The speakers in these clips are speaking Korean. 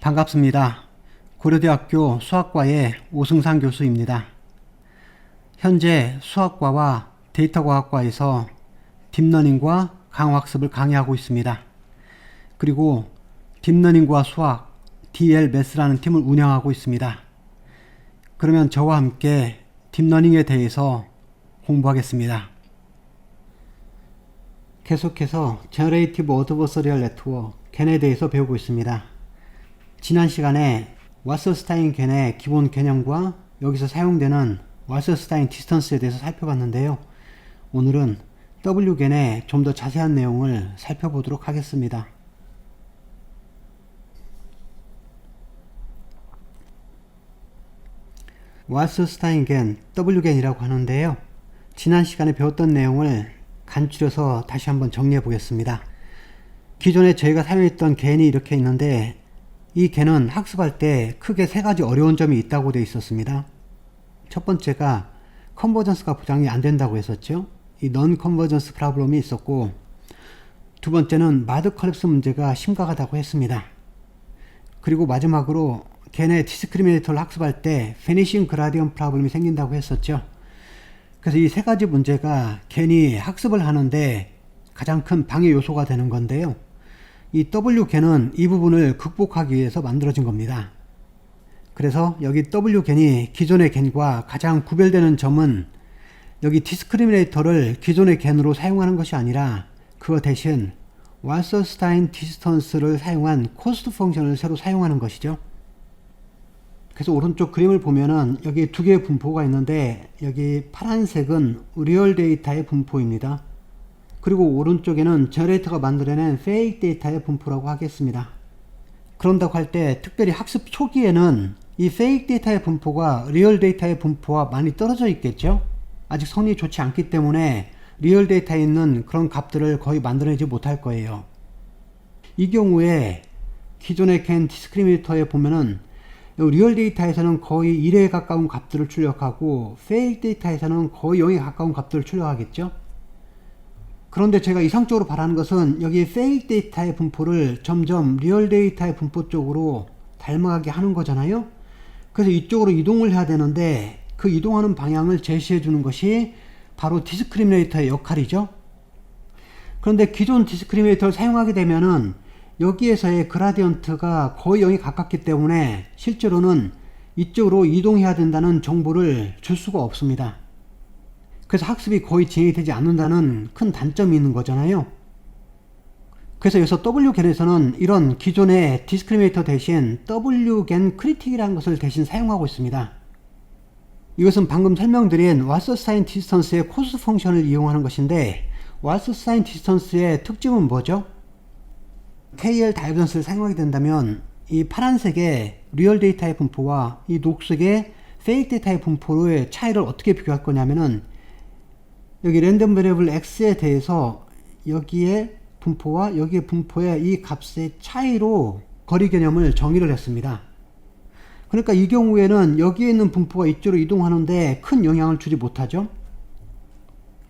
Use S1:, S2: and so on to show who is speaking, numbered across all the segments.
S1: 반갑습니다. 고려대학교 수학과의 오승상 교수입니다. 현재 수학과와 데이터과학과에서 딥러닝과 강화학습을 강의하고 있습니다. 그리고 딥러닝과 수학, DLMath라는 팀을 운영하고 있습니다. 그러면 저와 함께 딥러닝에 대해서 공부하겠습니다. 계속해서 Generative Adversarial Network, GAN에 대해서 배우고 있습니다. 지난 시간에 와서스타인 GAN의 기본 개념과 여기서 사용되는 와서스타인 디스턴스에 대해서 살펴봤는데요. 오늘은 WGAN의 좀 더 자세한 내용을 살펴보도록 하겠습니다. 와서스타인 GAN, WGAN이라고 하는데요. 지난 시간에 배웠던 내용을 간추려서 다시 한번 정리해 보겠습니다. 기존에 저희가 사용했던 GAN이 이렇게 있는데 이 GAN은 학습할 때 크게 세 가지 어려운 점이 있다고 되어 있었습니다. 첫 번째가 컨버전스가 보장이 안 된다고 했었죠. 이 non convergence 프로블럼이 있었고, 두 번째는 마드 컬랩스 문제가 심각하다고 했습니다. 그리고 마지막으로 GAN의 디스크리미네이터를 학습할 때 vanishing gradient 프로블럼이 생긴다고 했었죠. 그래서 이 세 가지 문제가 GAN이 학습을 하는데 가장 큰 방해 요소가 되는 건데요. 이 WGAN은 이 부분을 극복하기 위해서 만들어진 겁니다. 그래서 여기 WGAN이 기존의 GAN과 가장 구별되는 점은 여기 디스크리미네이터를 기존의 GAN으로 사용하는 것이 아니라 그거 대신 와서스타인 디스턴스를 사용한 코스트 펑션을 새로 사용하는 것이죠. 그래서 오른쪽 그림을 보면은 여기 두 개의 분포가 있는데 여기 파란색은 리얼 데이터의 분포입니다. 그리고 오른쪽에는 제너레이터가 만들어낸 페이크 데이터의 분포라고 하겠습니다. 그런다고 할 때 특별히 학습 초기에는 이 페이크 데이터의 분포가 리얼 데이터의 분포와 많이 떨어져 있겠죠. 아직 성능이 좋지 않기 때문에 리얼 데이터에 있는 그런 값들을 거의 만들어내지 못할 거예요. 이 경우에 기존의 GAN 디스크리미네이터에 보면은 리얼 데이터에서는 거의 1에 가까운 값들을 출력하고 페이크 데이터에서는 거의 0에 가까운 값들을 출력하겠죠. 그런데 제가 이상적으로 바라는 것은 여기 페이크 데이터의 분포를 점점 리얼 데이터의 분포 쪽으로 닮아가게 하는 거잖아요. 그래서 이쪽으로 이동을 해야 되는데 그 이동하는 방향을 제시해 주는 것이 바로 디스크리미네이터의 역할이죠. 그런데 기존 디스크리미네이터를 사용하게 되면은 여기에서의 그라디언트가 거의 0에 가깝기 때문에 실제로는 이쪽으로 이동해야 된다는 정보를 줄 수가 없습니다. 그래서 학습이 거의 진행이 되지 않는다는 큰 단점이 있는 거잖아요. 그래서 여기서 WGAN에서는 이런 기존의 디스크리미네이터 대신 WGAN 크리틱이라는 것을 대신 사용하고 있습니다. 이것은 방금 설명드린 와서스타인 디스턴스의 코스트 펑션을 이용하는 것인데, 와서스타인 디스턴스의 특징은 뭐죠? KL 다이버전스를 사용하게 된다면 이 파란색의 리얼 데이터의 분포와 이 녹색의 페이크 데이터의 분포의 차이를 어떻게 비교할 거냐면은 여기 랜덤 베리어블 X에 대해서 여기에 분포와 여기의 분포의 이 값의 차이로 거리 개념을 정의를 했습니다. 그러니까 이 경우에는 여기에 있는 분포가 이쪽으로 이동하는데 큰 영향을 주지 못하죠.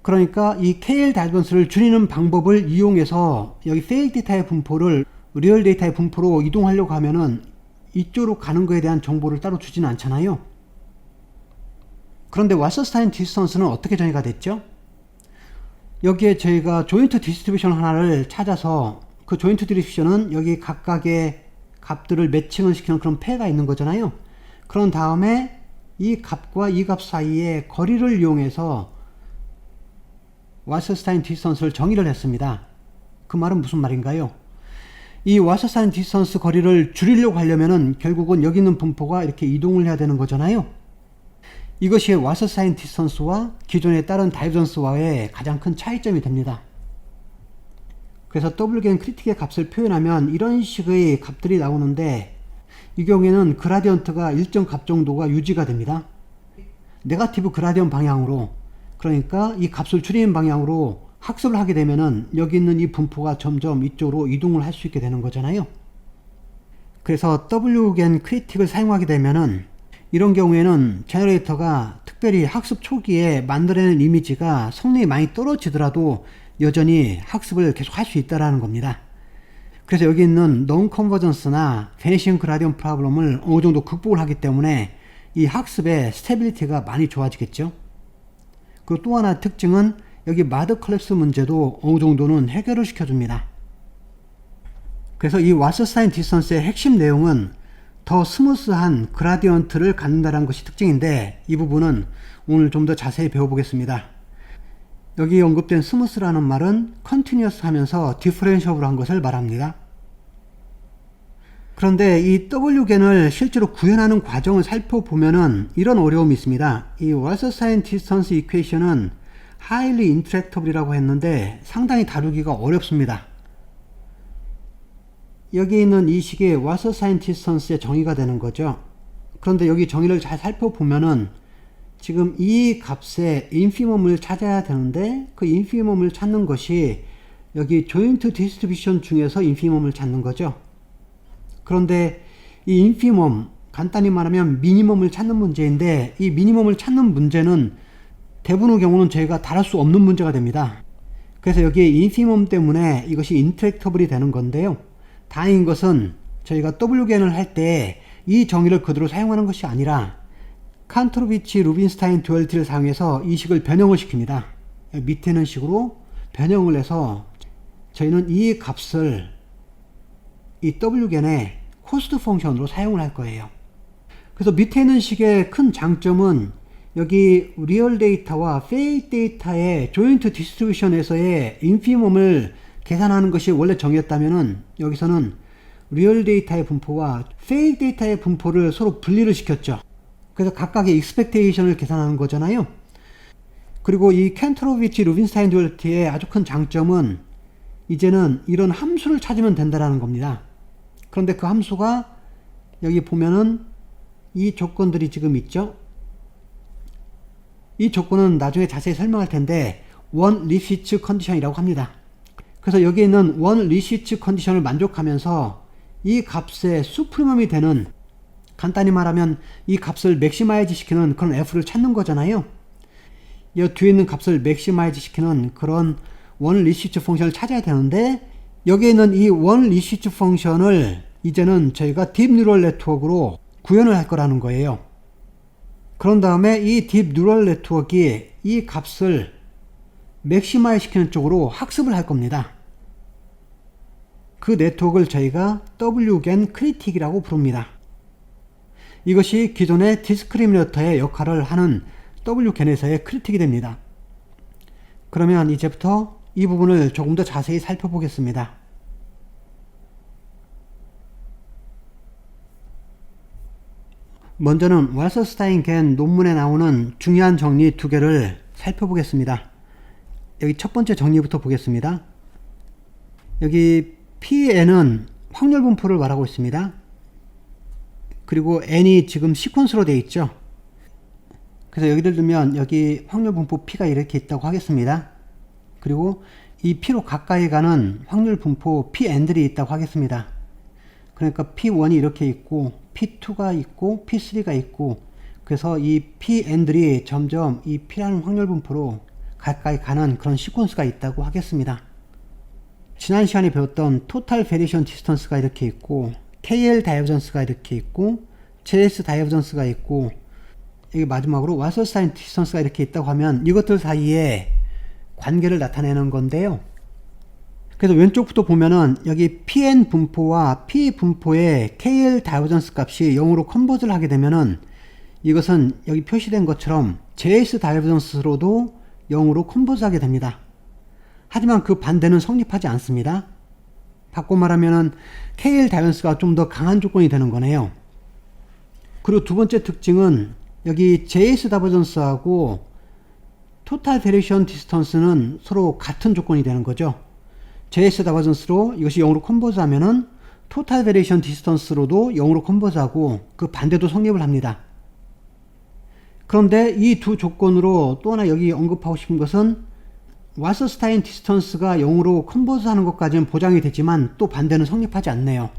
S1: 그러니까 이 KL 다이버전스를 줄이는 방법을 이용해서 여기 페이크 데이터의 분포를 리얼 데이터의 분포로 이동하려고 하면은 이쪽으로 가는 거에 대한 정보를 따로 주지는 않잖아요. 그런데 와서스타인 디스턴스는 어떻게 정의가 됐죠? 여기에 저희가 조인트 디스트리뷰션 하나를 찾아서 그 조인트 디스트리뷰션은 여기 각각의 값들을 매칭을 시키는 그런 패가 있는 거잖아요. 그런 다음에 이 값과 이 값 사이의 거리를 이용해서 와서스타인 디스턴스를 정의를 했습니다. 그 말은 무슨 말인가요? 이 와서스타인 디스턴스 거리를 줄이려고 하려면은 결국은 여기 있는 분포가 이렇게 이동을 해야 되는 거잖아요. 이것이 와서스타인 디스턴스와 기존의 다른 다이버전스와의 가장 큰 차이점이 됩니다. 그래서 WGAN 크리틱의 값을 표현하면 이런 식의 값들이 나오는데 이 경우에는 그라디언트가 일정 값 정도가 유지가 됩니다. 네거티브 그라디언트 방향으로, 그러니까 이 값을 줄이는 방향으로 학습을 하게 되면은 여기 있는 이 분포가 점점 이쪽으로 이동을 할 수 있게 되는 거잖아요. 그래서 WGAN 크리틱을 사용하게 되면은 이런 경우에는 제너레이터가 특별히 학습 초기에 만들어내는 이미지가 성능이 많이 떨어지더라도 여전히 학습을 계속 할 수 있다는 겁니다. 그래서 여기 있는 non convergence나 vanishing gradient problem을 어느 정도 극복을 하기 때문에 이 학습의 스테빌리티가 많이 좋아지겠죠. 그리고 또 하나 특징은 여기 마드 컬랩스 문제도 어느 정도는 해결을 시켜줍니다. 그래서 이 와서스타인 디스턴스의 핵심 내용은 더 스무스한 그라디언트를 갖는다는 것이 특징인데, 이 부분은 오늘 좀 더 자세히 배워보겠습니다. 여기 언급된 스무스라는 말은 컨티뉴어스 하면서 디퍼렌셔블 한 것을 말합니다. 그런데 이 W겐을 실제로 구현하는 과정을 살펴보면은 이런 어려움이 있습니다. 이 와서스타인 디스턴스 이퀘이션은 highly intractable이라고 했는데 상당히 다루기가 어렵습니다. 여기 있는 이 식이 와서스타인 디스턴스의 정의가 되는 거죠. 그런데 여기 정의를 잘 살펴보면은 지금 이 값의 인피멈을 찾아야 되는데, 그 인피멈을 찾는 것이 여기 조인트 디스트리뷰션 중에서 인피멈을 찾는 거죠. 그런데 이 인피멈, 간단히 말하면 미니멈을 찾는 문제인데, 이 미니멈을 찾는 문제는 대부분의 경우는 저희가 다룰 수 없는 문제가 됩니다. 그래서 여기 인피멈 때문에 이것이 인트랙터블이 되는 건데요. 다행인 것은 저희가 W겐을 할 때 이 정의를 그대로 사용하는 것이 아니라 칸토로비치 루빈스타인 듀얼리티를 사용해서 이 식을 변형을 시킵니다. 밑에 있는 식으로 변형을 해서 저희는 이 값을 이 W겐의 코스트 펑션으로 사용을 할 거예요. 그래서 밑에 있는 식의 큰 장점은 여기 리얼 데이터와 페이크 데이터의 조인트 디스트리뷰션에서의 인피멈을 계산하는 것이 원래 정의였다면은, 여기서는 리얼 데이터의 분포와 페이크 데이터의 분포를 서로 분리를 시켰죠. 그래서 각각의 익스펙테이션을 계산하는 거잖아요. 그리고 이 칸토로비치 루빈스타인 듀얼리티의 아주 큰 장점은 이제는 이런 함수를 찾으면 된다는 겁니다. 그런데 그 함수가 여기 보면은 이 조건들이 지금 있죠. 이 조건은 나중에 자세히 설명할 텐데 원 리시츠 컨디션이라고 합니다. 그래서 여기 있는 원 리시츠 컨디션을 만족하면서 이 값의 수프리멈이 되는, 간단히 말하면 이 값을 맥시마이즈 시키는 그런 f를 찾는 거잖아요. 이 뒤에 있는 값을 맥시마이즈 시키는 그런 원 리시츠 펑션을 찾아야 되는데, 여기에 있는 이 원 리시츠 펑션을 이제는 저희가 딥 뉴럴 네트워크로 구현을 할 거라는 거예요. 그런 다음에 이 딥 뉴럴 네트워크가 이 값을 맥시마이즈 시키는 쪽으로 학습을 할 겁니다. 그 네트워크를 저희가 Wgen 크리틱이라고 부릅니다. 이것이 기존의 디스크리미네이터의 역할을 하는 Wgen에서의 크리틱이 됩니다. 그러면 이제부터 이 부분을 조금 더 자세히 살펴보겠습니다. 먼저는 와서스타인-겐 논문에 나오는 중요한 정리 두 개를 살펴보겠습니다. 여기 첫 번째 정리부터 보겠습니다. 여기 Pn은 확률 분포를 말하고 있습니다. 그리고 N이 지금 시퀀스로 되어 있죠. 그래서 예를 들면 여기 확률 분포 P가 이렇게 있다고 하겠습니다. 그리고 이 P로 가까이 가는 확률 분포 Pn들이 있다고 하겠습니다. 그러니까 P1이 이렇게 있고 P2가 있고 P3가 있고, 그래서 이 Pn들이 점점 이 P라는 확률 분포로 가까이 가는 그런 시퀀스가 있다고 하겠습니다. 지난 시간에 배웠던 토탈 베리에이션 디스턴스가 이렇게 있고, KL 다이버전스가 이렇게 있고, JS 다이버전스가 있고, 여기 마지막으로 와서스타인 디스턴스가 이렇게 있다고 하면 이것들 사이에 관계를 나타내는 건데요. 그래서 왼쪽부터 보면은 여기 PN 분포와 P 분포의 KL 다이버전스 값이 0으로 컨버즈를 하게 되면은 이것은 여기 표시된 것처럼 JS 다이버전스로도 0으로 컨버즈하게 됩니다. 하지만 그 반대는 성립하지 않습니다. 바꿔 말하면은 KL 다이버전스가 좀 더 강한 조건이 되는 거네요. 그리고 두 번째 특징은 여기 JS 다이버전스하고 토탈 베리에이션 디스턴스는 서로 같은 조건이 되는 거죠. JS 다이버전스로 이것이 0으로 컨버즈 하면은 토탈 베리에이션 디스턴스로도 0으로 컨버즈하고 그 반대도 성립을 합니다. 그런데 이 두 조건으로 또 하나 여기 언급하고 싶은 것은 와서스타인 디스턴스가 0으로 컨버즈 하는 것까지는 보장이 되지만 또 반대는 성립하지 않네요.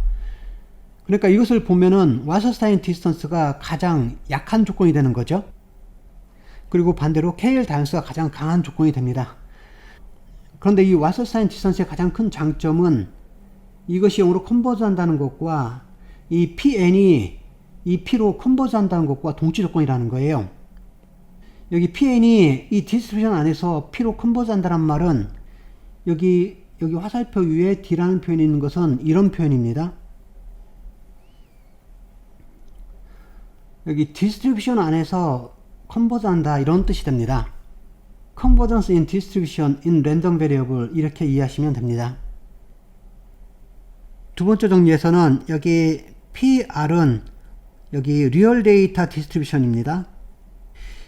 S1: 그러니까 이것을 보면은 와서스타인 디스턴스가 가장 약한 조건이 되는 거죠. 그리고 반대로 KL 다이버전스가 가장 강한 조건이 됩니다. 그런데 이 와서스타인 디스턴스의 가장 큰 장점은 이것이 0으로 컨버즈 한다는 것과 이 PN이 이 P로 컨버즈 한다는 것과 동치 조건이라는 거예요. 여기 PN이 이 디스트리뷰션 안에서 P로 컨버즈 한다는 말은 여기 화살표 위에 D라는 표현이 있는 것은 이런 표현입니다. 여기 디스트리뷰션 안에서 컨버즈 한다 이런 뜻이 됩니다. Convergence in distribution in random variable 이렇게 이해하시면 됩니다. 두 번째 정리에서는 여기 PR은 여기 Real Data Distribution입니다.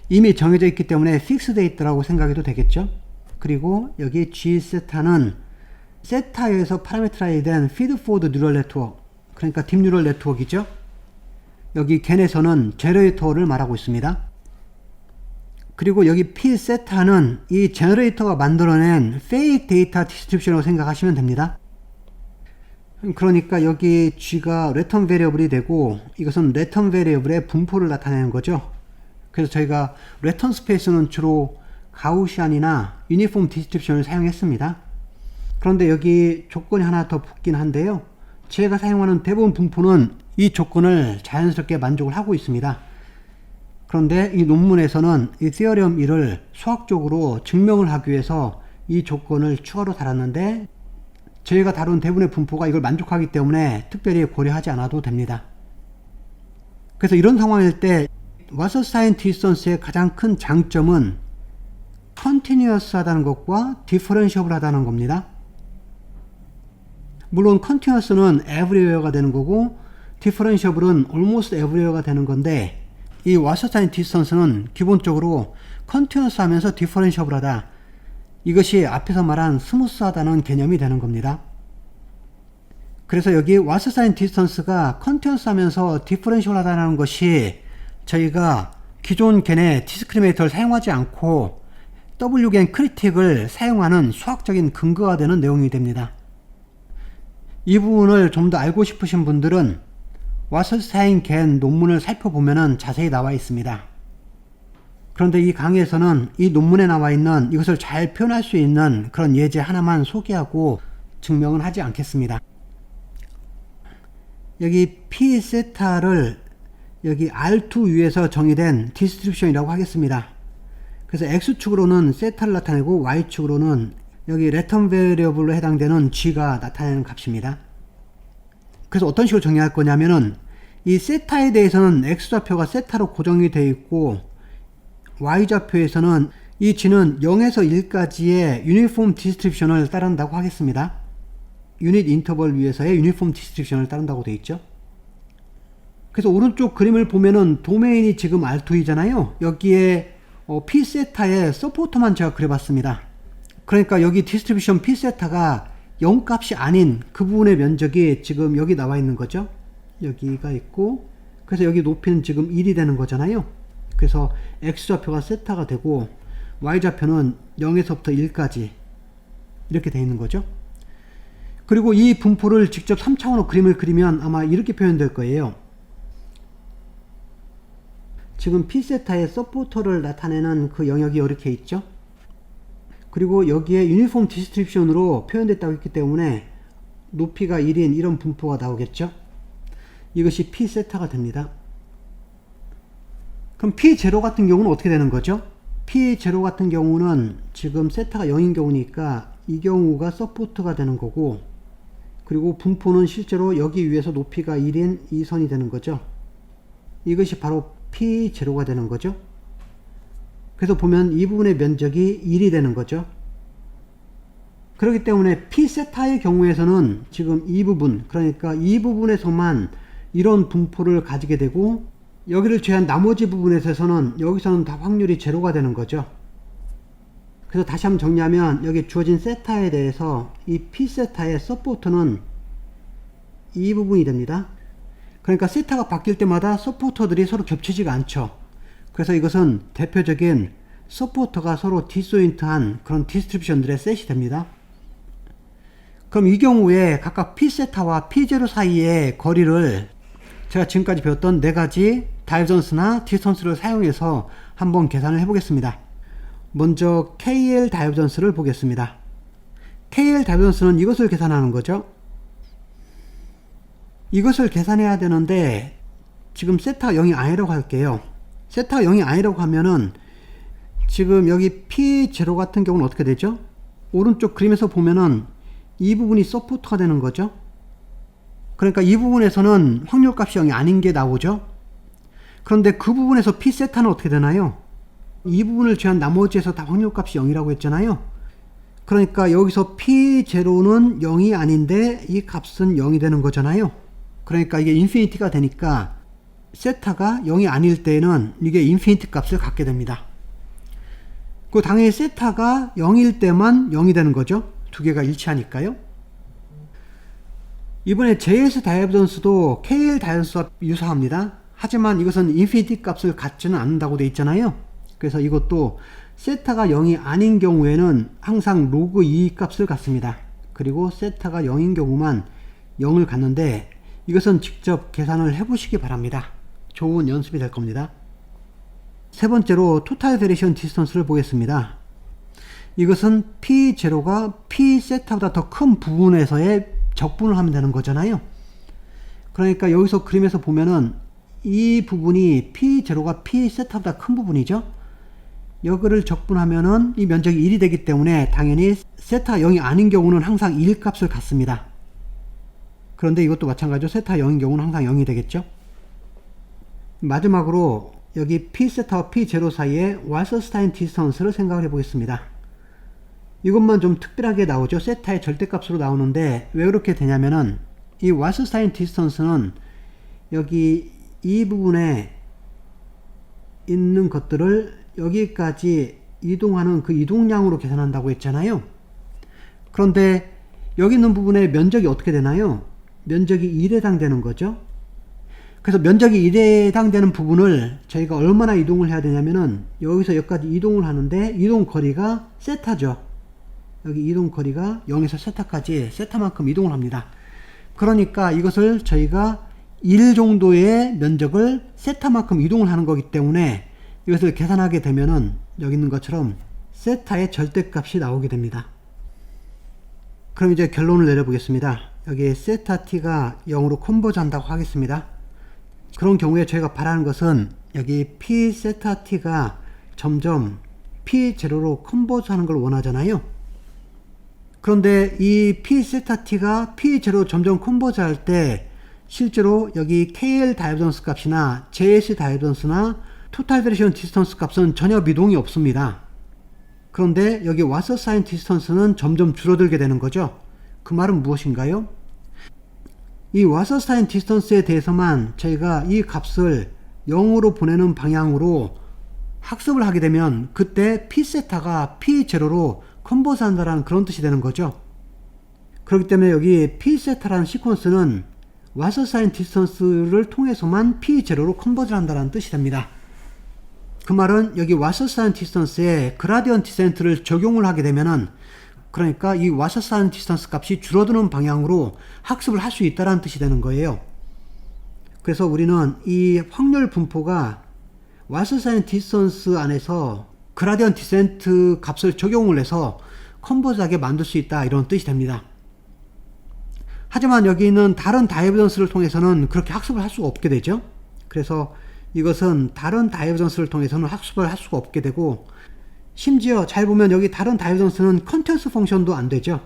S1: 이미 정해져 있기 때문에 Fixed Data라고 생각해도 되겠죠. 그리고 여기 G세타는 세타에서 파라미터라이즈 된 Feedforward Neural Network, 그러니까 딥 뉴럴 네트워크이죠. 여기 겐에서는 제너레이터를 말하고 있습니다. 그리고 여기 P세타는 이 제너레이터가 만들어낸 Fake Data Distribution이라고 생각하시면 됩니다. 그러니까 여기 G가 return variable이 되고 이것은 return variable의 분포를 나타내는 거죠. 그래서 저희가 return space는 주로 가우시안이나 유니폼 디스트리뷰션을 사용했습니다. 그런데 여기 조건이 하나 더 붙긴 한데요. 제가 사용하는 대부분 분포는 이 조건을 자연스럽게 만족을 하고 있습니다. 그런데 이 논문에서는 이 theorem 1을 수학적으로 증명을 하기 위해서 이 조건을 추가로 달았는데 저희가 다룬 대부분의 분포가 이걸 만족하기 때문에 특별히 고려하지 않아도 됩니다. 그래서 이런 상황일 때 와서사인 디스턴스의 가장 큰 장점은 컨티뉴어스 하다는 것과 디퍼런시어블 하다는 겁니다. 물론 컨티뉴어스는 everywhere가 되는 거고 디퍼런시어블은 almost everywhere가 되는 건데 이 와서사인 디스턴스는 기본적으로 컨티뉴어스 하면서 디퍼런시어블 하다, 이것이 앞에서 말한 스무스하다는 개념이 되는 겁니다. 그래서 여기 와서사인 디스턴스가 컨티뉴어스 하면서 디퍼런시어블 하다는 것이 저희가 기존 겐의 디스크리미네이터를 사용하지 않고 Wgen 크리틱을 사용하는 수학적인 근거가 되는 내용이 됩니다. 이 부분을 좀 더 알고 싶으신 분들은 와서사인 겐 논문을 살펴보면 자세히 나와 있습니다. 그런데 이 강의에서는 이 논문에 나와 있는 이것을 잘 표현할 수 있는 그런 예제 하나만 소개하고 증명은 하지 않겠습니다. 여기 P 세타를 여기 R2 위에서 정의된 디스트리뷰션이라고 하겠습니다. 그래서 X축으로는 세타를 나타내고 Y축으로는 여기 return variable로 해당되는 G가 나타내는 값입니다. 그래서 어떤 식으로 정의할 거냐면은 이 세타에 대해서는 X좌표가 세타로 고정이 되어 있고 Y좌표에서는 이 G는 0에서 1까지의 유니폼 디스트리뷰션을 따른다고 하겠습니다. 유닛 인터벌 위에서의 유니폼 디스트리뷰션을 따른다고 되어 있죠. 그래서 오른쪽 그림을 보면은 도메인이 지금 R2이잖아요. 여기에 P세타의 서포터만 제가 그려봤습니다. 그러니까 여기 디스트리뷰션 P세타가 0값이 아닌 그 부분의 면적이 지금 여기 나와 있는 거죠. 여기가 있고, 그래서 여기 높이는 지금 1이 되는 거잖아요. 그래서 X좌표가 세타가 되고 Y좌표는 0에서부터 1까지 이렇게 되어 있는 거죠. 그리고 이 분포를 직접 3차원으로 그림을 그리면 아마 이렇게 표현될 거예요. 지금 P세타의 서포터를 나타내는 그 영역이 이렇게 있죠. 그리고 여기에 유니폼 디스트리뷰션으로 표현됐다고 했기 때문에 높이가 1인 이런 분포가 나오겠죠. 이것이 P세타가 됩니다. 그럼 P0 같은 경우는 어떻게 되는 거죠? P0 같은 경우는 지금 세타가 0인 경우니까 이 경우가 서포트가 되는 거고, 그리고 분포는 실제로 여기 위에서 높이가 1인 이 선이 되는 거죠. 이것이 바로 P0가 되는 거죠. 그래서 보면 이 부분의 면적이 1이 되는 거죠. 그렇기 때문에 P세타의 경우에서는 지금 이 부분, 그러니까 이 부분에서만 이런 분포를 가지게 되고, 여기를 제한 나머지 부분에서는 여기서는 다 확률이 제로가 되는 거죠. 그래서 다시 한번 정리하면 여기 주어진 세타에 대해서 이 P세타의 서포터는 이 부분이 됩니다. 그러니까 세타가 바뀔 때마다 서포터들이 서로 겹치지가 않죠. 그래서 이것은 대표적인 서포터가 서로 디스조인트한 그런 디스트리뷰션들의 셋이 됩니다. 그럼 이 경우에 각각 P세타와 P0 사이의 거리를 제가 지금까지 배웠던 4가지 다이버전스나 디스턴스를 사용해서 한번 계산을 해보겠습니다. 먼저 KL 다이버전스를 보겠습니다. KL 다이버전스는 이것을 계산하는 거죠. 이것을 계산해야 되는데 지금 세타가 0이 아니라고 할게요. 세타가 0이 아니라고 하면은 지금 여기 P0 같은 경우는 어떻게 되죠? 오른쪽 그림에서 보면은 이 부분이 서포트가 되는 거죠. 그러니까 이 부분에서는 확률값이 0이 아닌 게 나오죠. 그런데 그 부분에서 P세타는 어떻게 되나요? 이 부분을 제한 나머지에서 다 확률값이 0이라고 했잖아요. 그러니까 여기서 P0는 0이 아닌데 이 값은 0이 되는 거잖아요. 그러니까 이게 인피니티가 되니까 세타가 0이 아닐 때에는 이게 인피니티 값을 갖게 됩니다. 그 당연히 세타가 0일 때만 0이 되는 거죠. 두 개가 일치하니까요. 이번에 JS 다이버전스도 KL 다이버전스와 유사합니다. 하지만 이것은 인피니티 값을 갖지는 않는다고 되어 있잖아요. 그래서 이것도 세타가 0이 아닌 경우에는 항상 로그 2 값을 갖습니다. 그리고 세타가 0인 경우만 0을 갖는데 이것은 직접 계산을 해보시기 바랍니다. 좋은 연습이 될 겁니다. 세 번째로 토탈 베리에이션 디스턴스를 보겠습니다. 이것은 P0가 P세타보다 더 큰 부분에서의 적분을 하면 되는 거잖아요. 그러니까 여기서 그림에서 보면은 이 부분이 P0가 P세타보다 큰 부분이죠. 여기를 적분하면은 이 면적이 1이 되기 때문에 당연히 세타 0이 아닌 경우는 항상 1 값을 갖습니다. 그런데 이것도 마찬가지로 세타 0인 경우는 항상 0이 되겠죠. 마지막으로 여기 P세타와 P0 사이의 왈서스타인 디스턴스를 생각을 해보겠습니다. 이것만 좀 특별하게 나오죠. 세타의 절대값으로 나오는데 왜 그렇게 되냐면은 이 왈서스타인 디스턴스는 여기 이 부분에 있는 것들을 여기까지 이동하는 그 이동량으로 계산한다고 했잖아요. 그런데 여기 있는 부분의 면적이 어떻게 되나요? 면적이 1에 해당되는 거죠. 그래서 면적이 1에 해당되는 부분을 저희가 얼마나 이동을 해야 되냐면은 여기서 여기까지 이동을 하는데 이동 거리가 세타죠. 여기 이동 거리가 0에서 세타까지 세타만큼 이동을 합니다. 그러니까 이것을 저희가 1 정도의 면적을 세타만큼 이동을 하는 거기 때문에 이것을 계산하게 되면은 여기 있는 것처럼 세타의 절대값이 나오게 됩니다. 그럼 이제 결론을 내려보겠습니다. 여기 세타 t가 0으로 컨버즈 한다고 하겠습니다. 그런 경우에 저희가 바라는 것은 여기 P 세타 t가 점점 P0로 컨버즈 하는 걸 원하잖아요. 그런데 이 P 세타 t가 P0로 점점 컨버즈 할 때 실제로 여기 KL 다이버전스 값이나 JS 다이버전스나 토탈 베리에이션 디스턴스 값은 전혀 미동이 없습니다. 그런데 여기 왓서사인 디스턴스는 점점 줄어들게 되는 거죠. 그 말은 무엇인가요? 이 왓서사인 디스턴스에 대해서만 저희가 이 값을 0으로 보내는 방향으로 학습을 하게 되면 그때 P세타가 P0로 컨버스 한다는 그런 뜻이 되는 거죠. 그렇기 때문에 여기 P세타라는 시퀀스는 왓서사인 디스턴스를 통해서만 P0로 컨버즈를 한다는 뜻이 됩니다. 그 말은 여기 왓서사인 디스턴스에 그라디언트 디센트를 적용을 하게 되면은 그러니까 이 왓서사인 디스턴스 값이 줄어드는 방향으로 학습을 할 수 있다는 뜻이 되는 거예요. 그래서 우리는 이 확률 분포가 왓서사인 디스턴스 안에서 그라디언트 디센트 값을 적용을 해서 컨버즈하게 만들 수 있다 이런 뜻이 됩니다. 하지만 여기 있는 다른 다이버전스를 통해서는 그렇게 학습을 할 수가 없게 되죠. 그래서 이것은 다른 다이버전스를 통해서는 학습을 할 수가 없게 되고 심지어 잘 보면 여기 다른 다이버전스는 컨티뉴어스 펑션도 안 되죠.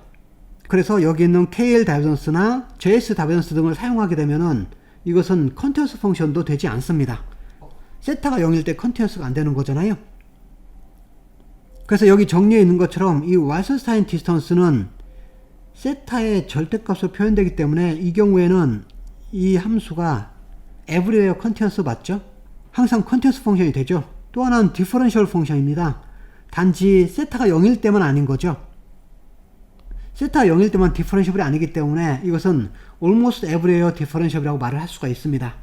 S1: 그래서 여기 있는 KL 다이버전스나 JS 다이버전스 등을 사용하게 되면은 이것은 컨티뉴어스 펑션도 되지 않습니다. 세타가 0일 때 컨티뉴어스가 안 되는 거잖아요. 그래서 여기 정리해 있는 것처럼 이 왈서스타인 디스턴스는 세타의 절대값으로 표현되기 때문에 이 경우에는 이 함수가 everywhere continuous 맞죠? 항상 컨티뉴어스 펑션이 되죠. 또 하나는 디퍼런셜 펑션입니다. 단지 세타가 0일 때만 아닌 거죠. 세타가 0일 때만 디퍼런셜이 아니기 때문에 이것은 almost everywhere differential이라고 말을 할 수가 있습니다.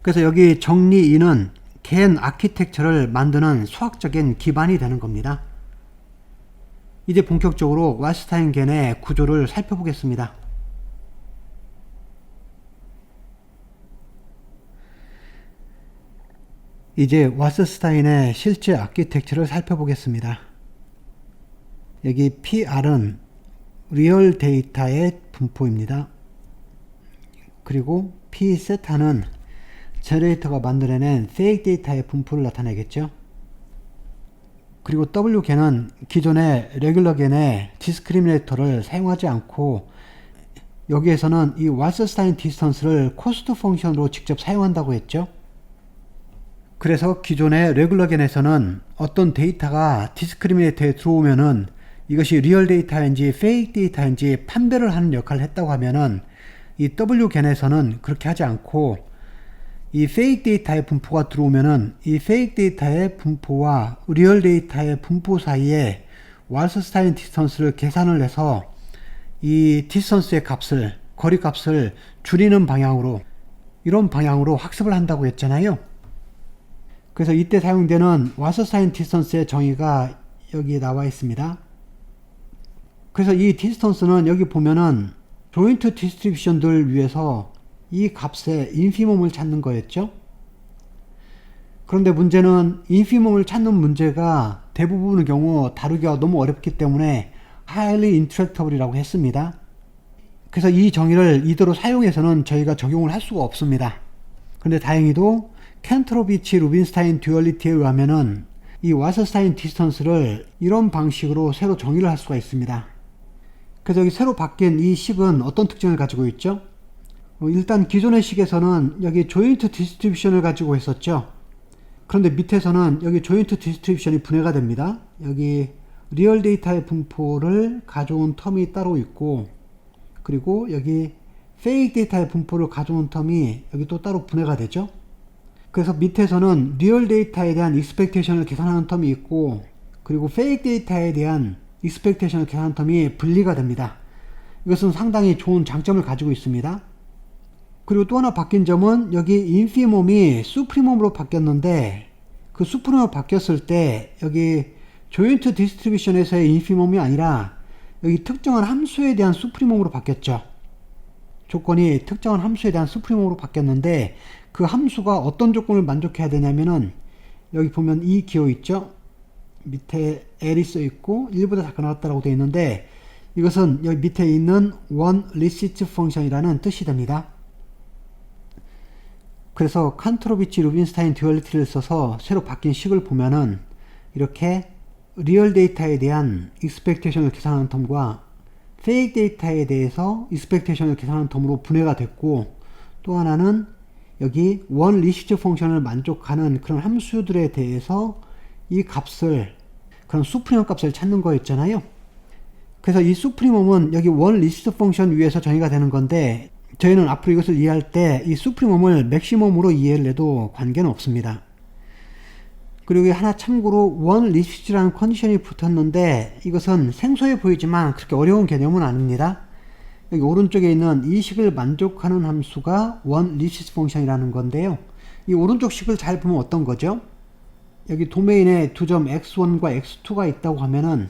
S1: 그래서 여기 정리 2는 겐 아키텍처를 만드는 수학적인 기반이 되는 겁니다. 이제 본격적으로 왈스타인 겐의 구조를 살펴보겠습니다. 이제 왈스타인의 실제 아키텍처를 살펴보겠습니다. 여기 PR은 리얼 데이터의 분포입니다. 그리고 pset는 제너레이터가 만들어낸 fake 데이터의 분포를 나타내겠죠. 그리고 wgen은 기존의 레귤러겐의 디스크리미네이터를 사용하지 않고 여기에서는 이 왈서스타인 디스턴스를 코스트 펑션으로 직접 사용한다고 했죠. 그래서 기존의 레귤러겐에서는 어떤 데이터가 디스크리미네이터에 들어오면은 이것이 리얼 데이터인지 페이크 데이터인지 판별을 하는 역할을 했다고 하면은 이 wgen에서는 그렇게 하지 않고 이 페이크 데이터의 분포가 들어오면은 이 페이크 데이터의 분포와 리얼 데이터의 분포 사이에 왈서스타인 디스턴스를 계산을 해서 이 디스턴스의 값을, 거리 값을 줄이는 방향으로, 이런 방향으로 학습을 한다고 했잖아요. 그래서 이때 사용되는 왈서스타인 디스턴스의 정의가 여기 나와 있습니다. 그래서 이 디스턴스는 여기 보면은 조인트 디스트리뷰션들을 위해서 이 값의 인피멈을 찾는 거였죠. 그런데 문제는 인피멈을 찾는 문제가 대부분의 경우 다루기가 너무 어렵기 때문에 highly intractable이라고 했습니다. 그래서 이 정의를 이대로 사용해서는 저희가 적용을 할 수가 없습니다. 그런데 다행히도 켄트로비치 루빈스타인 듀얼리티에 의하면은 이 왈서스타인 디스턴스를 이런 방식으로 새로 정의를 할 수가 있습니다. 그래서 여기 새로 바뀐 이 식은 어떤 특징을 가지고 있죠? 일단 기존의 식에서는 여기 조인트 디스트리뷰션을 가지고 있었죠. 그런데 밑에서는 여기 조인트 디스트리뷰션이 분해가 됩니다. 여기 리얼 데이터의 분포를 가져온 텀이 따로 있고, 그리고 여기 페이크 데이터의 분포를 가져온 텀이 여기 또 따로 분해가 되죠. 그래서 밑에서는 리얼 데이터에 대한 익스펙테이션을 계산하는 텀이 있고, 그리고 페이크 데이터에 대한 익스펙테이션을 계산하는 텀이 분리가 됩니다. 이것은 상당히 좋은 장점을 가지고 있습니다. 그리고 또 하나 바뀐 점은 여기 인피멈이 수프리멈으로 바뀌었는데, 그 수프리멈으로 바뀌었을 때 여기 조인트 디스트리뷰션에서의 인피멈이 아니라 여기 특정한 함수에 대한 수프리멈으로 바뀌었죠. 조건이 특정한 함수에 대한 수프리멈으로 바뀌었는데, 그 함수가 어떤 조건을 만족해야 되냐면은 여기 보면 이 기호 있죠. 밑에 L이 써 있고 1보다 작거나 같다라고 되어 있는데, 이것은 여기 밑에 있는 one licit function이라는 뜻이 됩니다. 그래서 칸트로비치 루빈스타인 듀얼리티를 써서 새로 바뀐 식을 보면은 이렇게 리얼 데이터에 대한 익스펙테이션을 계산하는 텀과 페이크 데이터에 대해서 익스펙테이션을 계산하는 텀으로 분해가 됐고, 또 하나는 여기 원 리시트 펑션을 만족하는 그런 함수들에 대해서 이 값을, 그런 수프리멈 값을 찾는 거였잖아요. 그래서 이 수프리멈은 여기 원 리시트 펑션 위에서 정의가 되는 건데, 저희는 앞으로 이것을 이해할 때 이 수프리멈을 맥시멈으로 이해를 해도 관계는 없습니다. 그리고 하나 참고로 원 리시트라는 컨디션이 붙었는데, 이것은 생소해 보이지만 그렇게 어려운 개념은 아닙니다. 여기 오른쪽에 있는 이 식을 만족하는 함수가 원 리시트 펑션이라는 건데요. 이 오른쪽 식을 잘 보면 어떤 거죠? 여기 도메인에 두 점 x1과 x2가 있다고 하면은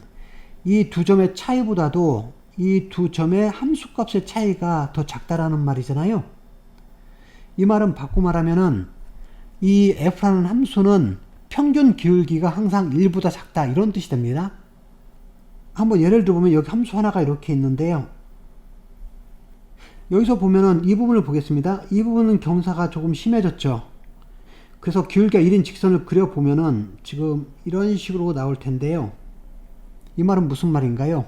S1: 이 두 점의 차이보다도 이 두 점의 함수값의 차이가 더 작다라는 말이잖아요. 이 말은 바꿔 말하면은 이 f라는 함수는 평균 기울기가 항상 1보다 작다, 이런 뜻이 됩니다. 한번 예를 들어보면 여기 함수 하나가 이렇게 있는데요. 여기서 보면은 이 부분을 보겠습니다. 이 부분은 경사가 조금 심해졌죠. 그래서 기울기가 1인 직선을 그려보면은 지금 이런 식으로 나올 텐데요. 이 말은 무슨 말인가요?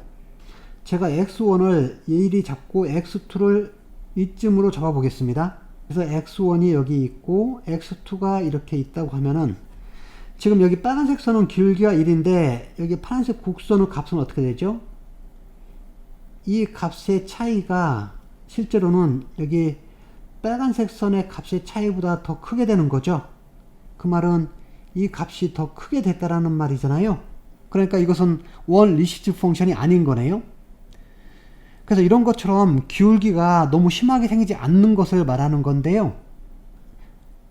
S1: 제가 x1을 예일이 잡고 x2를 이쯤으로 잡아 보겠습니다. 그래서 x1이 여기 있고 x2가 이렇게 있다고 하면은, 지금 여기 빨간색 선은 기울기가 1인데 여기 파란색 곡선의 값은 어떻게 되죠? 이 값의 차이가 실제로는 여기 빨간색 선의 값의 차이보다 더 크게 되는 거죠. 그 말은 이 값이 더 크게 됐다라는 말이잖아요. 그러니까 이것은 원 리시트 펑션이 아닌 거네요. 그래서 이런 것처럼 기울기가 너무 심하게 생기지 않는 것을 말하는 건데요.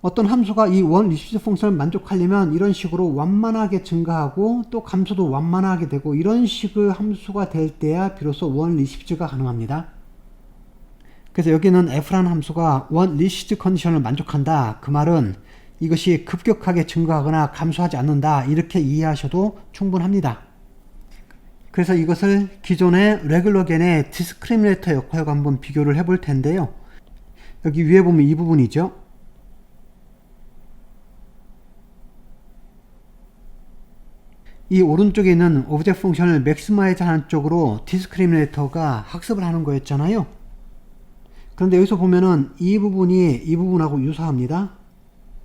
S1: 어떤 함수가 이 원 리시트 펑션을 만족하려면 이런 식으로 완만하게 증가하고 또 감소도 완만하게 되고, 이런 식의 함수가 될 때야 비로소 원 리시트가 가능합니다. 그래서 여기는 f라는 함수가 원 리시트 컨디션을 만족한다. 그 말은 이것이 급격하게 증가하거나 감소하지 않는다, 이렇게 이해하셔도 충분합니다. 그래서 이것을 기존의 레귤러겐의 디스크리미네이터 역할과 한번 비교를 해볼 텐데요. 여기 위에 보면 이 부분이죠. 이 오른쪽에 있는 오브젝트 펑션을 맥시마이즈 하는 쪽으로 디스크리미네이터가 학습을 하는 거였잖아요. 그런데 여기서 보면은 이 부분이 이 부분하고 유사합니다.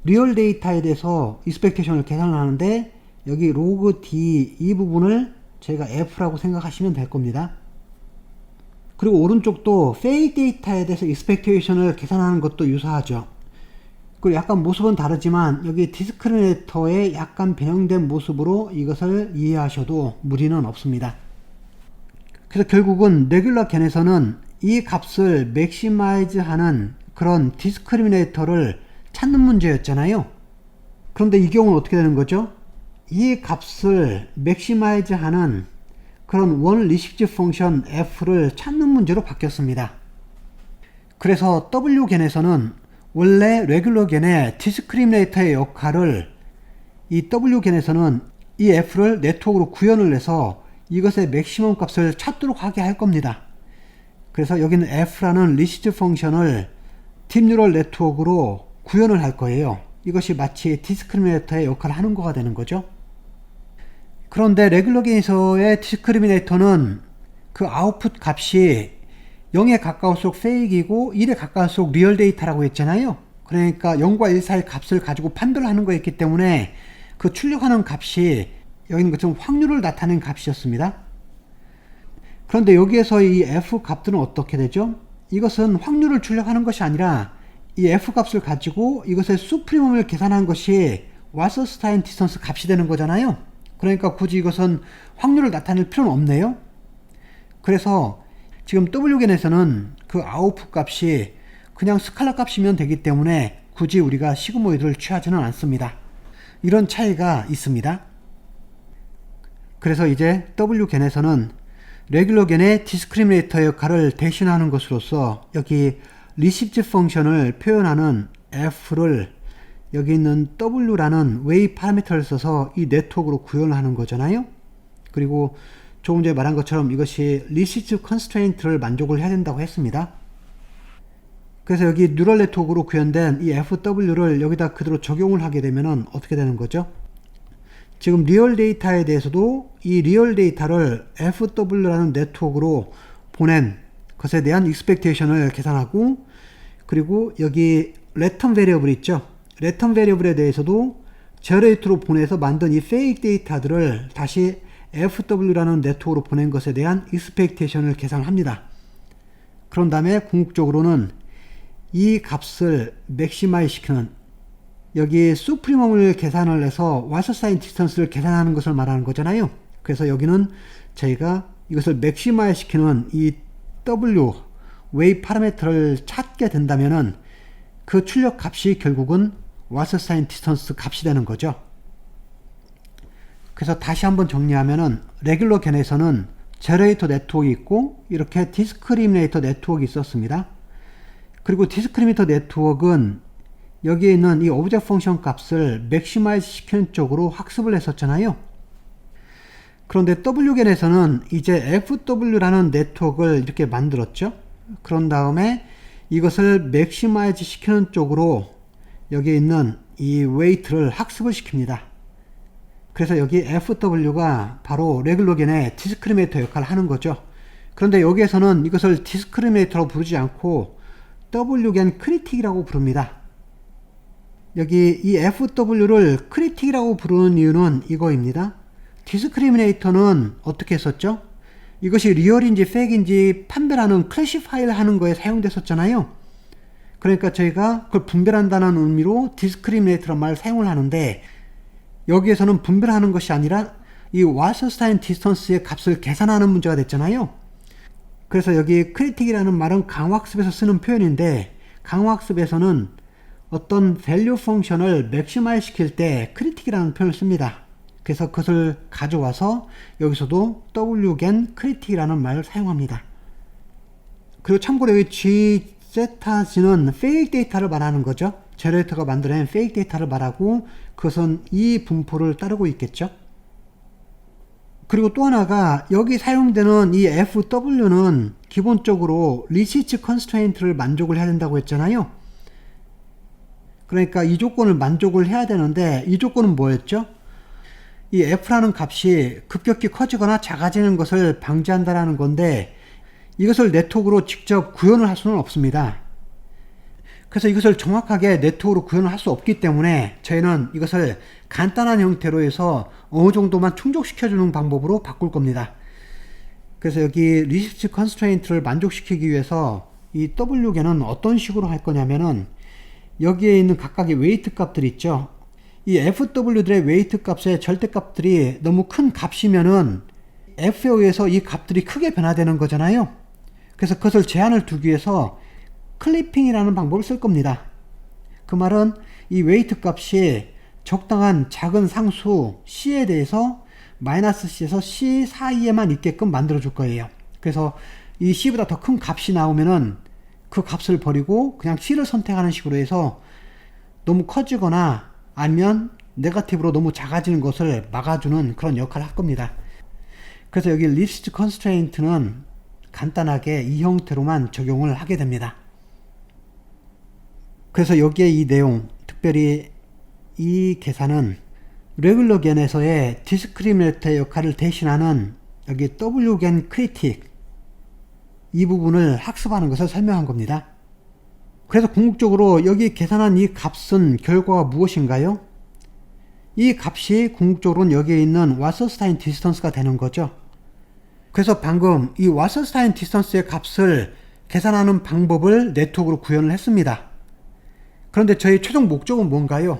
S1: 리얼 데이터에 대해서 익스펙테이션을 계산을 하는데 여기 로그 D 이 부분을 저희가 F라고 생각하시면 될 겁니다. 그리고 오른쪽도 페이크 데이터에 대해서 익스펙테이션을 계산하는 것도 유사하죠. 그리고 약간 모습은 다르지만 여기 디스크리미네이터의 약간 변형된 모습으로 이것을 이해하셔도 무리는 없습니다. 그래서 결국은 레귤러 겐에서는 이 값을 맥시마이즈 하는 그런 디스크리미네이터를 찾는 문제였잖아요. 그런데 이 경우는 어떻게 되는 거죠? 이 값을 맥시마이즈 하는 그런 원 리시브드 펑션 f를 찾는 문제로 바뀌었습니다. 그래서 w겐에서는 원래 레귤러 겐의 디스크리미네이터의 역할을 이 w겐에서는 이 f를 네트워크로 구현을 해서 이것의 맥시멈 값을 찾도록 하게 할 겁니다. 그래서 여기는 f라는 리시브드 펑션을 딥뉴럴 네트워크로 구현을 할 거예요. 이것이 마치 디스크리미네이터의 역할을 하는 거가 되는 거죠. 그런데 레귤러 겐에서의 디스크리미네이터는 그 아웃풋 값이 0에 가까울수록 페이크이고 1에 가까울수록 리얼 데이터라고 했잖아요. 그러니까 0과 1 사이 값을 가지고 판별을 하는 거였기 때문에 그 출력하는 값이 여기 있는 것처럼 확률을 나타내는 값이었습니다. 그런데 여기에서 이 f 값들은 어떻게 되죠? 이것은 확률을 출력하는 것이 아니라 이 f 값을 가지고 이것의 수프리멈을 계산한 것이 와서스타인 디스턴스 값이 되는 거잖아요. 그러니까 굳이 이것은 확률을 나타낼 필요는 없네요. 그래서 지금 w겐에서는 그 아웃풋 값이 그냥 스칼라 값이면 되기 때문에 굳이 우리가 시그모이드를 취하지는 않습니다. 이런 차이가 있습니다. 그래서 이제 w겐에서는 레귤러 겐의 디스크리미네이터 역할을 대신하는 것으로서 여기 리시브드 펑션을 표현하는 f를 여기 있는 w라는 웨이 파라미터를 써서 이 네트워크로 구현을 하는 거잖아요. 그리고 조금 전에 말한 것처럼 이것이 리시브드 컨스트레인트를 만족을 해야 된다고 했습니다. 그래서 여기 뉴럴 네트워크로 구현된 이 fw를 여기다 그대로 적용을 하게 되면 어떻게 되는 거죠? 지금 리얼 데이터에 대해서도 이 리얼 데이터를 fw라는 네트워크로 보낸 것에 대한 익스펙테이션을 계산하고, 그리고 여기 레턴 베리어블 있죠? 레턴 베리어블에 대해서도 제너레이터로 보내서 만든 이 페이크 데이터들을 다시 fw라는 네트워크로 보낸 것에 대한 익스펙테이션을 계산합니다. 그런 다음에 궁극적으로는 이 값을 맥시마이즈 시키는, 여기 수프리멈을 계산을 해서 와서사인 디스턴스를 계산하는 것을 말하는 거잖아요. 그래서 여기는 저희가 이것을 맥시마이즈 시키는 이 w 웨이 파라미터를 찾게 된다면은 그 출력 값이 결국은 와서사인 디스턴스 값이 되는 거죠. 그래서 다시 한번 정리하면은 레귤러 겐에서는 제너레이터 네트워크가 있고 이렇게 디스크리미네이터 네트워크가 있었습니다. 그리고 디스크리미네이터 네트워크는 여기에 있는 이 오브젝트 펑션 값을 맥시마이즈 시키는 쪽으로 학습을 했었잖아요. 그런데 w겐에서는 이제 fw라는 네트워크를 이렇게 만들었죠. 그런 다음에 이것을 맥시마이즈 시키는 쪽으로 여기에 있는 이 웨이트를 학습을 시킵니다. 그래서 여기 fw가 바로 레귤러 겐의 디스크리미네이터 역할을 하는 거죠. 그런데 여기에서는 이것을 디스크리미네이터로 부르지 않고 wgen 크리틱이라고 부릅니다. 여기 이 fw를 크리틱이라고 부르는 이유는 이거입니다. 디스크리미네이터는 어떻게 했었죠? 이것이 리얼인지 페이크인지 판별하는 클래시파이를 하는 거에 사용됐었잖아요. 그러니까 저희가 그걸 분별한다는 의미로 디스크리미네이터란 말을 사용을 하는데, 여기에서는 분별하는 것이 아니라 이 와서스타인 디스턴스의 값을 계산하는 문제가 됐잖아요. 그래서 여기 크리틱이라는 말은 강화학습에서 쓰는 표현인데, 강화학습에서는 어떤 밸류 펑션을 맥시마이즈 시킬 때 크리틱이라는 표현을 씁니다. 그래서 그것을 가져와서 여기서도 wgen 크리틱이라는 말을 사용합니다. 그리고 참고로 여기 gz는 페이크 데이터를 말하는 거죠. 제너레이터가 만들어낸 페이크 데이터를 말하고 그것은 이 분포를 따르고 있겠죠. 그리고 또 하나가 여기 사용되는 이 fw는 기본적으로 리시츠 컨스트레인트를 만족을 해야 된다고 했잖아요. 그러니까 이 조건을 만족을 해야 되는데 이 조건은 뭐였죠? 이 f라는 값이 급격히 커지거나 작아지는 것을 방지한다는 건데 이것을 네트워크로 직접 구현을 할 수는 없습니다. 그래서 이것을 정확하게 네트워크로 구현을 할 수 없기 때문에 저희는 이것을 간단한 형태로 해서 어느 정도만 충족시켜주는 방법으로 바꿀 겁니다. 그래서 여기 리시츠 컨스트레인트를 만족시키기 위해서 이 wgen은 어떤 식으로 할 거냐면은 여기에 있는 각각의 웨이트 값들 있죠. 이 fw들의 웨이트 값의 절대값들이 너무 큰 값이면은 f에 의해서 이 값들이 크게 변화되는 거잖아요. 그래서 그것을 제한을 두기 위해서 클리핑이라는 방법을 쓸 겁니다. 그 말은 이 웨이트 값이 적당한 작은 상수 c에 대해서 마이너스 c에서 c 사이에만 있게끔 만들어 줄 거예요. 그래서 이 c보다 더 큰 값이 나오면은 그 값을 버리고 그냥 c를 선택하는 식으로 해서 너무 커지거나 아니면 네거티브로 너무 작아지는 것을 막아주는 그런 역할을 할 겁니다. 그래서 여기 리시츠 컨스트레인트는 간단하게 이 형태로만 적용을 하게 됩니다. 그래서 여기에 이 내용, 특별히 이 계산은 레귤러겐에서의 디스크리미네이터의 역할을 대신하는 여기 wgen critic 이 부분을 학습하는 것을 설명한 겁니다. 그래서 궁극적으로 여기 계산한 이 값은 결과가 무엇인가요? 이 값이 궁극적으로는 여기에 있는 와서스타인 디스턴스가 되는 거죠. 그래서 방금 이 와서스타인 디스턴스의 값을 계산하는 방법을 네트워크로 구현을 했습니다. 그런데 저희 최종 목적은 뭔가요?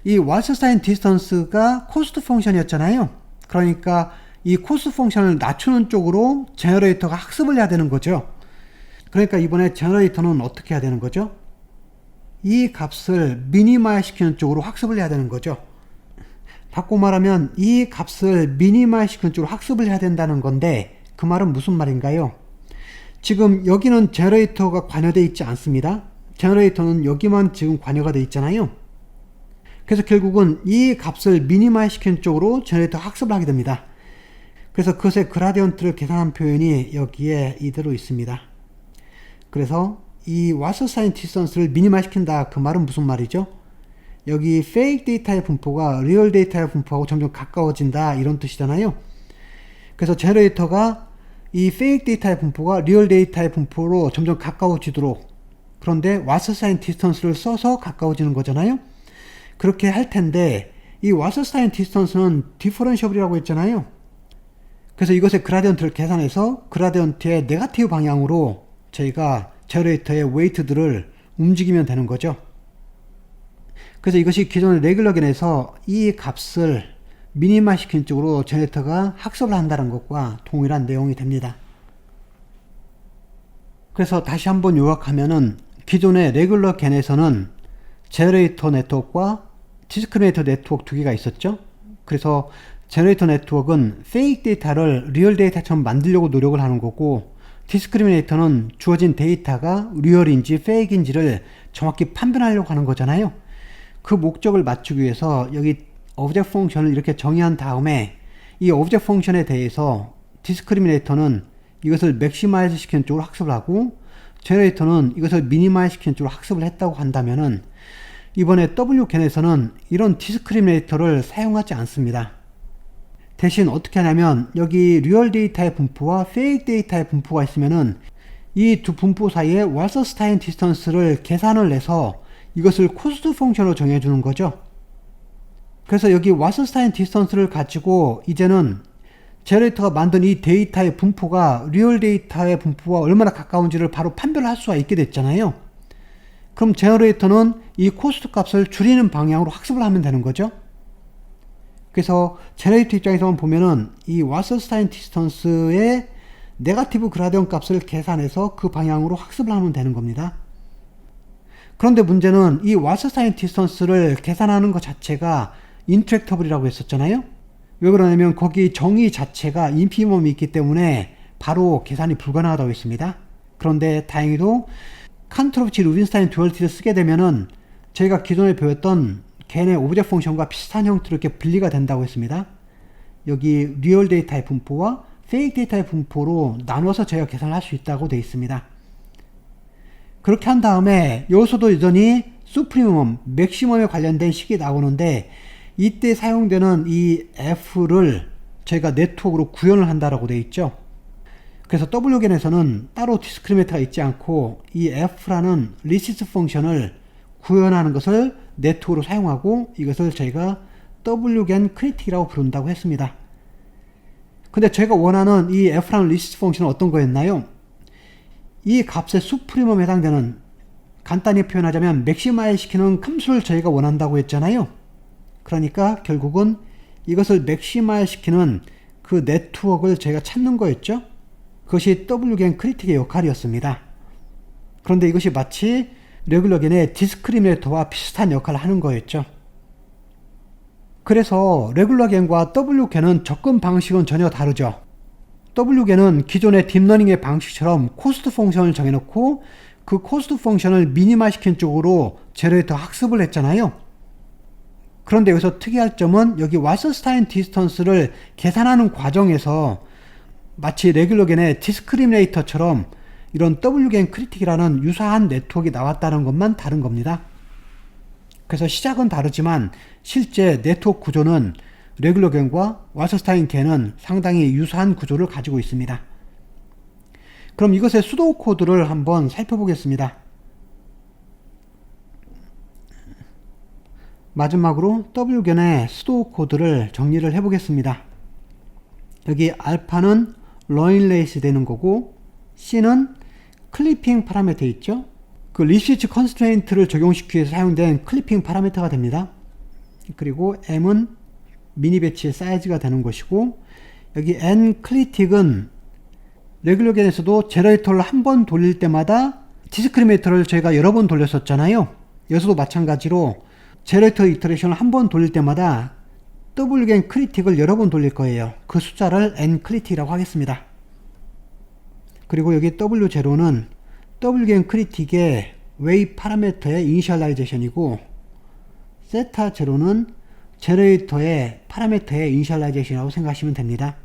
S1: 이 와서스타인 디스턴스가 코스트 펑션이었잖아요. 그러니까 이 코스트 펑션을 낮추는 쪽으로 제너레이터가 학습을 해야 되는 거죠. 그러니까 이번에 제너레이터는 어떻게 해야 되는 거죠? 이 값을 미니마이 시키는 쪽으로 학습을 해야 되는 거죠. 바꿔 말하면 이 값을 미니마이 시키는 쪽으로 학습을 해야 된다는 건데 그 말은 무슨 말인가요? 지금 여기는 제너레이터가 관여되어 있지 않습니다. 제너레이터는 여기만 지금 관여가 되어 있잖아요. 그래서 결국은 이 값을 미니마이 시키는 쪽으로 제너레이터 학습을 하게 됩니다. 그래서 그것의 그라디언트를 계산한 표현이 여기에 이대로 있습니다. 그래서 이 와서사인 디스턴스를 미니마이 시킨다. 그 말은 무슨 말이죠? 여기 페이크 데이터의 분포가 리얼 데이터의 분포하고 점점 가까워진다 이런 뜻이잖아요. 그래서 제너레이터가 이 페이크 데이터의 분포가 리얼 데이터의 분포로 점점 가까워지도록 그런데 와서사인 디스턴스를 써서 가까워지는 거잖아요. 그렇게 할 텐데 이 와서사인 디스턴스는 디퍼런셔블이라고 했잖아요. 그래서 이것의 그라디언트를 계산해서 그라디언트의 네거티브 방향으로 저희가 제너레이터의 웨이트들을 움직이면 되는 거죠. 그래서 이것이 기존의 레귤러겐에서 이 값을 미니마 시키는 쪽으로 제너레이터가 학습을 한다는 것과 동일한 내용이 됩니다. 그래서 다시 한번 요약하면은 기존의 레귤러겐에서는 제너레이터 네트워크와 디스크리미네이터 네트워크 두 개가 있었죠. 그래서 제너레이터 네트워크는 페이크 데이터를 리얼 데이터처럼 만들려고 노력을 하는 거고 디스크리미네이터는 주어진 데이터가 리얼인지 페이크인지를 정확히 판별하려고 하는 거잖아요. 그 목적을 맞추기 위해서 여기 오브젝트 펑션을 이렇게 정의한 다음에 이 오브젝트 펑션에 대해서 디스크리미네이터는 이것을 맥시마이즈 시키는 쪽으로 학습을 하고 제너레이터는 이것을 미니마이즈 시키는 쪽으로 학습을 했다고 한다면은 이번에 wgen에서는 이런 디스크리미네이터를 사용하지 않습니다. 대신 어떻게 하냐면 여기 리얼 데이터의 분포와 페이크 데이터의 분포가 있으면은 이 두 분포 사이에 와서스타인 디스턴스를 계산을 해서 이것을 코스트 펑션으로 정해주는 거죠. 그래서 여기 와서스타인 디스턴스를 가지고 이제는 제너레이터가 만든 이 데이터의 분포가 리얼 데이터의 분포와 얼마나 가까운지를 바로 판별할 수가 있게 됐잖아요. 그럼 제너레이터는 이 코스트 값을 줄이는 방향으로 학습을 하면 되는 거죠. 그래서 제너레이터 입장에서만 보면은 이 와서스타인 디스턴스의 네거티브 그라디언 값을 계산해서 그 방향으로 학습을 하면 되는 겁니다. 그런데 문제는 이 와서스타인 디스턴스를 계산하는 것 자체가 인트랙터블이라고 했었잖아요. 왜 그러냐면 거기 정의 자체가 인피멈이 있기 때문에 바로 계산이 불가능하다고 했습니다. 그런데 다행히도 칸트로비치 루빈스타인 듀얼리티를 쓰게 되면은 저희가 기존에 배웠던 겐의 오브젝트 펑션과 비슷한 형태로 이렇게 분리가 된다고 했습니다. 여기 리얼 데이터의 분포와 페이크 데이터의 분포로 나눠서 제가 계산을 할 수 있다고 되어 있습니다. 그렇게 한 다음에 여기서도 여전히 수프리멈, 맥시멈에 관련된 식이 나오는데 이때 사용되는 이 f를 저희가 네트워크로 구현을 한다라고 되어 있죠. 그래서 wgen에서는 따로 디스크리미네이터가 있지 않고 이 f라는 리시스 펑션을 구현하는 것을 네트워크로 사용하고 이것을 저희가 wgen critic이라고 부른다고 했습니다. 근데 저희가 원하는 이 f라는 리시스 펑션은 어떤 거였나요? 이 값의 수프리멈에 해당되는, 간단히 표현하자면 맥시마이즈 시키는 함수를 저희가 원한다고 했잖아요. 그러니까 결국은 이것을 맥시마이즈 시키는 그 네트워크를 저희가 찾는 거였죠. 그것이 wgen critic의 역할이었습니다. 그런데 이것이 마치 레귤러겐의 디스크리미네이터와 비슷한 역할을 하는 거였죠. 그래서 레귤러겐과 wgen은 접근 방식은 전혀 다르죠. wgen은 기존의 딥러닝의 방식처럼 코스트 펑션을 정해놓고 그 코스트 펑션을 미니마 시킨 쪽으로 제너레이터 학습을 했잖아요. 그런데 여기서 특이할 점은 여기 와서스타인 디스턴스를 계산하는 과정에서 마치 레귤러겐의 디스크리미네이터처럼 이런 wgen critic이라는 유사한 네트워크가 나왔다는 것만 다른 겁니다. 그래서 시작은 다르지만 실제 네트워크 구조는 레귤러겐과 와서스타인겐은 상당히 유사한 구조를 가지고 있습니다. 그럼 이것의 수도 코드를 한번 살펴보겠습니다. 마지막으로 wgen의 수도 코드를 정리를 해보겠습니다. 여기 알파는 러인 레이스 되는 거고 C는 클리핑 파라미터 있죠? 그 리시치 컨스트레인트를 적용시키기 위해서 사용된 클리핑 파라미터가 됩니다. 그리고 M은 미니 배치의 사이즈가 되는 것이고 여기 N 클리틱은 레귤러겐에서도 제너레이터를 한 번 돌릴 때마다 디스크리미네이터를 저희가 여러 번 돌렸었잖아요. 여기서도 마찬가지로 제너레이터 이터레이션을 한 번 돌릴 때마다 wgen critic을 여러 번 돌릴 거예요. 그 숫자를 n critic이라고 하겠습니다. 그리고 여기 w0는 wgen critic의 웨이 파라미터의 이니셜라이제이션이고 세타 0는 제너레이터의 파라미터의 이니셜라이제이션이라고 생각하시면 됩니다.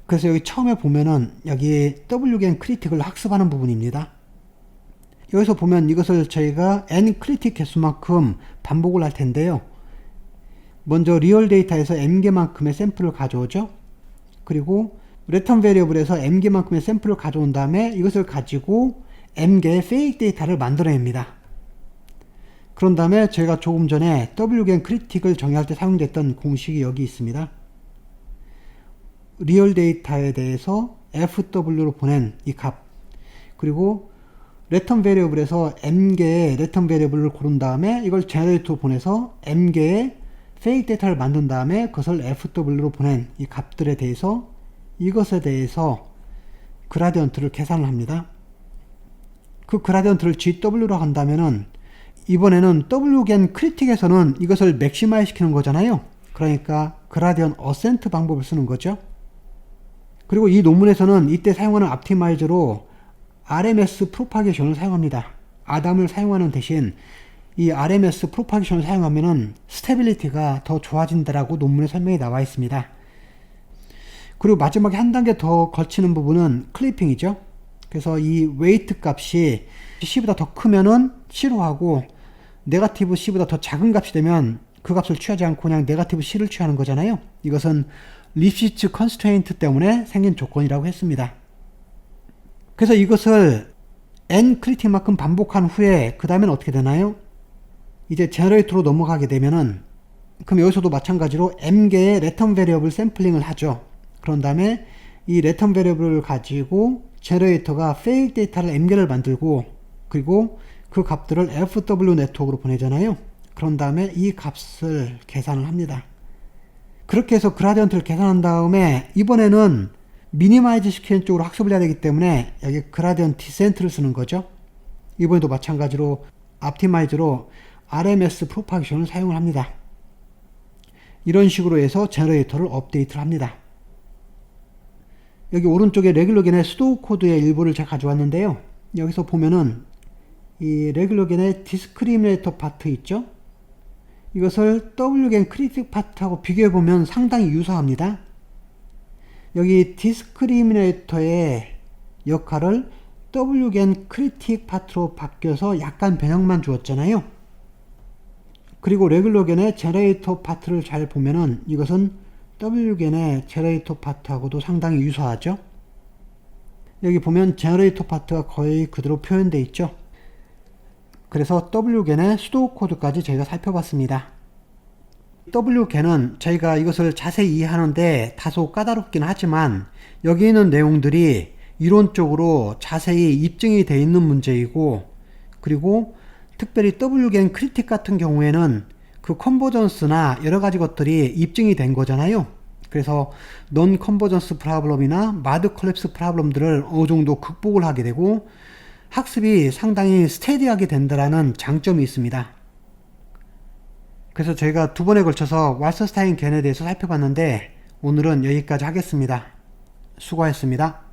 S1: 그래서 여기 처음에 보면은 여기 wgen critic을 학습하는 부분입니다. 여기서 보면 이것을 저희가 n critic 개수만큼 반복을 할 텐데요. 먼저 리얼 데이터에서 m개만큼의 샘플을 가져오죠. 그리고 return variable에서 m개만큼의 샘플을 가져온 다음에 이것을 가지고 m개의 fake 데이터를 만들어냅니다. 그런 다음에 저희가 조금 전에 wgen critic을 정의할 때 사용됐던 공식이 여기 있습니다. 리얼 데이터에 대해서 fw로 보낸 이 값, 그리고 return variable에서 m개의 return variable를 고른 다음에 이걸 제너레이터로 보내서 m개의 fake 데이터를 만든 다음에 그것을 fw로 보낸 이 값들에 대해서 이것에 대해서 그라디언트를 계산을 합니다. 그 그라디언트를 gw로 한다면은 이번에는 wgen critic에서는 이것을 맥시마이즈 시키는 거잖아요. 그러니까 그라디언 어센트 방법을 쓰는 거죠. 그리고 이 논문에서는 이때 사용하는 옵티마이저로 RMS 프로파게이션을 사용합니다. 아담을 사용하는 대신 이 RMS 프로파게이션을 사용하면은 스테빌리티가 더 좋아진다라고 논문에 설명이 나와 있습니다. 그리고 마지막에 한 단계 더 거치는 부분은 클리핑이죠. 그래서 이 웨이트 값이 C보다 더 크면은 C로 하고 네거티브 C보다 더 작은 값이 되면 그 값을 취하지 않고 그냥 네거티브 C를 취하는 거잖아요. 이것은 리시츠 컨스트레인트 때문에 생긴 조건이라고 했습니다. 그래서 이것을 n 크리틱만큼 반복한 후에 그 다음엔 어떻게 되나요? 이제 제너레이터로 넘어가게 되면은 그럼 여기서도 마찬가지로 m개의 return variable 샘플링을 하죠. 그런 다음에 이 return variable을 가지고 제너레이터가 fake 데이터를 m개를 만들고 그리고 그 값들을 fw 네트워크로 보내잖아요. 그런 다음에 이 값을 계산을 합니다. 그렇게 해서 그라디언트를 계산한 다음에 이번에는 미니마이즈 시키는 쪽으로 학습을 해야 되기 때문에 여기 그라디언트 디센트를 쓰는 거죠. 이번에도 마찬가지로 옵티마이저로 RMS 프로파게이션을 사용을 합니다. 이런 식으로 해서 제너레이터를 업데이트를 합니다. 여기 오른쪽에 레귤러겐의 수도 코드의 일부를 제가 가져왔는데요. 여기서 보면은 이 레귤러겐의 디스크리미네이터 파트 있죠? 이것을 wgen critic 파트하고 비교해보면 상당히 유사합니다. 여기 디스크리미네이터의 역할을 wgen 크리틱 파트로 바뀌어서 약간 변형만 주었잖아요. 그리고 레귤러겐의 제너레이터 파트를 잘 보면은 이것은 wgen의 제너레이터 파트하고도 상당히 유사하죠. 여기 보면 제너레이터 파트가 거의 그대로 표현되어 있죠. 그래서 wgen의 수도 코드까지 저희가 살펴봤습니다. wgen은 저희가 이것을 자세히 이해하는데 다소 까다롭긴 하지만 여기 있는 내용들이 이론적으로 자세히 입증이 되어 있는 문제이고, 그리고 특별히 wgen 크리틱 같은 경우에는 그 컨버전스나 여러가지 것들이 입증이 된 거잖아요. 그래서 non 컨버전스 프로블럼이나 마드 콜랩스 프로블럼들을 어느 정도 극복을 하게 되고 학습이 상당히 스테디하게 된다라는 장점이 있습니다. 그래서 저희가 두 번에 걸쳐서 왈서스타인 겐에 대해서 살펴봤는데 오늘은 여기까지 하겠습니다. 수고하셨습니다.